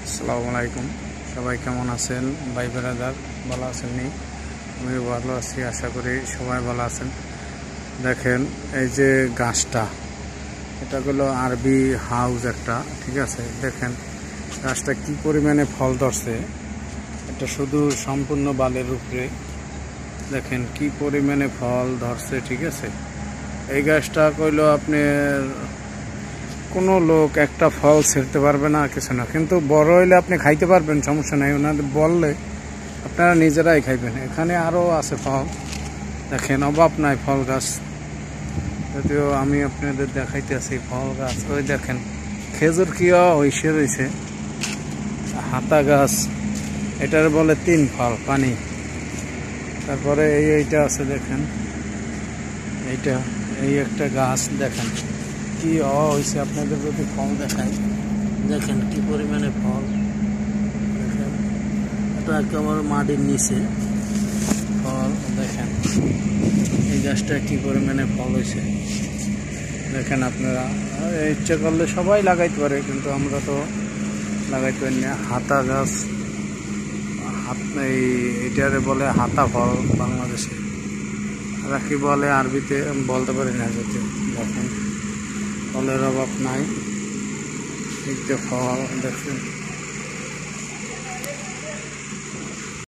আসসালামু আলাইকুম। সবাই কেমন আছেন? ভাই ব্রাদার ভালো আছেন? নি আমি ভালো আছি, আশা করি সবাই ভালো আছেন। দেখেন এই যে গাছটা, এটা হলো আরবি হাউস একটা, ঠিক আছে। দেখেন গাছটা কি পরিমাণে ফল ধরছে, এটা শুধু সম্পূর্ণ বালের উপরে। দেখেন কি পরিমাণে ফল ধরছে, ঠিক আছে। এই গাছটা কইলো আপনার কোনো লোক একটা ফল ছিঁড়তে পারবে না, কিছু না, কিন্তু বড় হইলে আপনি খাইতে পারবেন, সমস্যা নাই। ওনাদের বললে আপনারা নিজেরাই খাইবেন। এখানে আরও আছে ফল, দেখেন অভাব নাই ফল গাছ। যদিও আমি আপনাদের দেখাইতে আছি ফল গাছ। ওই দেখেন খেজুর কিয়া হইসে রয়েছে, হাতা গাছ, এটার বলে 3 ফল পানি। তারপরে এইটা আছে, দেখেন এইটা, এই একটা গাছ দেখেন কি হয়েছে। আপনাদের যদি ফল দেখায়, দেখেন কি পরিমাণে ফল। দেখেন এটা একেবারে মাটির নিচে ফল। দেখেন এই গাছটা কি পরিমাণে ফল হয়েছে, দেখেন। আপনারা ইচ্ছা করলে সবাই লাগাইতে পারে, কিন্তু আমরা তো লাগাইতে পারি না। হাতা গাছ, এইটারে বলে হাতা ফল বাংলাদেশে, আর কি বলে আরবিতে বলতে পারি না। যদি দেখেন ফলের অভাব নাই, এই যে ফল দেখছেন।